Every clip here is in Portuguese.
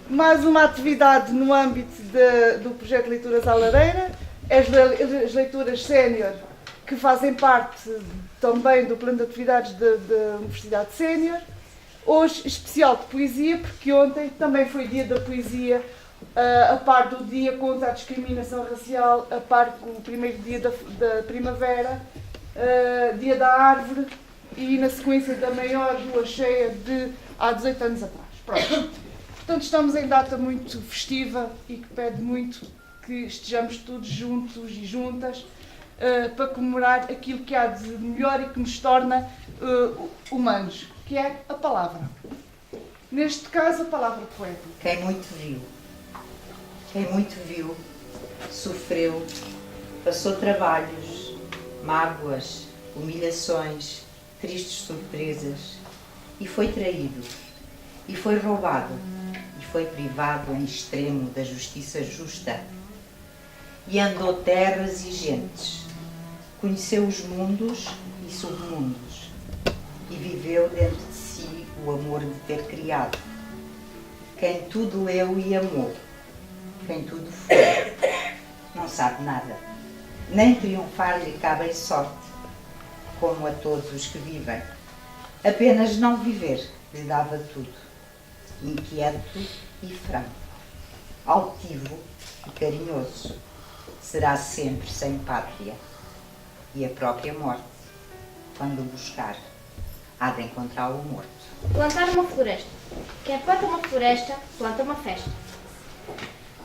Mais uma atividade no âmbito do projeto Leituras à Lareira, as leituras sénior, que fazem parte também do plano de atividades da Universidade Sénior. Hoje, especial de poesia, porque ontem também foi dia da poesia, a par do dia contra a discriminação racial, a par do primeiro dia da primavera, dia da árvore e na sequência da maior lua cheia de há 18 anos atrás. Pronto. Portanto, estamos em data muito festiva e que pede muito que estejamos todos juntos e juntas para comemorar aquilo que há de melhor e que nos torna humanos, que é a palavra. Neste caso, a palavra poética. Quem muito viu, sofreu, passou trabalhos, mágoas, humilhações, tristes surpresas, e foi traído, e foi roubado, e foi privado em extremo da justiça justa, e andou terras e gentes, conheceu os mundos e submundos, e viveu dentro de si o amor de ter criado. Quem tudo leu e amou, quem tudo foi, não sabe nada, nem triunfar lhe cabe em sorte, como a todos os que vivem. Apenas não viver lhe dava tudo, inquieto e franco, altivo e carinhoso, será sempre sem pátria, e a própria morte, quando o buscar, há de encontrá-lo morto. Plantar uma floresta. Quem planta uma floresta, planta uma festa.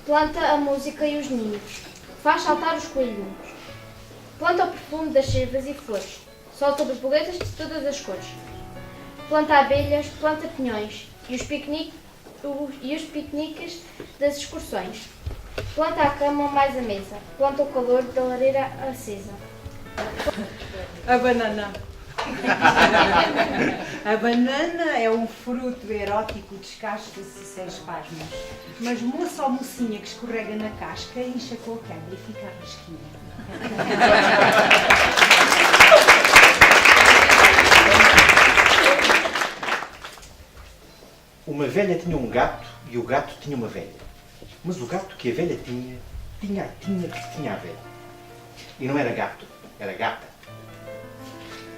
Planta a música e os ninhos, faz saltar os coelhinhos. Planta o perfume das cervas e flores, solta borboletas de todas as cores. Planta abelhas, planta pinhões e os piqueniques das excursões. Planta a cama mais a mesa, planta o calor da lareira acesa. A banana. A banana é um fruto erótico, descasca-se sem espasmos. Mas moça ou mocinha que escorrega na casca, incha com a cana e fica a rasquinha. Uma velha tinha um gato e o gato tinha uma velha. Mas o gato que a velha tinha a velha. E não era gato, era gata.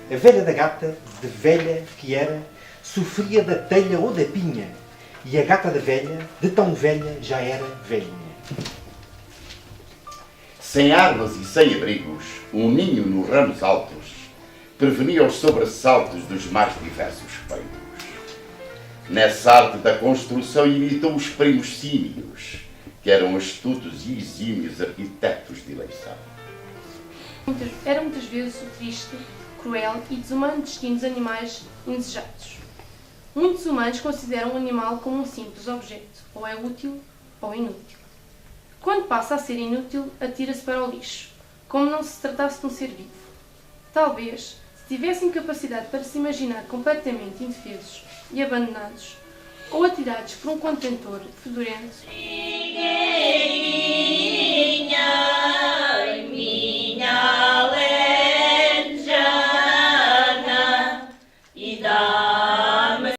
A velha da gata, de velha que era, sofria da telha ou da pinha. E a gata da velha, de tão velha, já era velhinha. Sem armas e sem abrigos, um ninho nos ramos altos prevenia os sobressaltos dos mais diversos peitos. Nessa arte da construção imitou os primos símios, que eram astutos e exímios arquitetos de eleição. Era muitas vezes o triste, cruel e desumano destino dos animais indesejados. Muitos humanos consideram o animal como um simples objeto, ou é útil ou inútil. Quando passa a ser inútil, atira-se para o lixo, como não se tratasse de um ser vivo. Talvez, se tivessem capacidade para se imaginar completamente indefesos e abandonados, ou atirados por um contentor fedorento,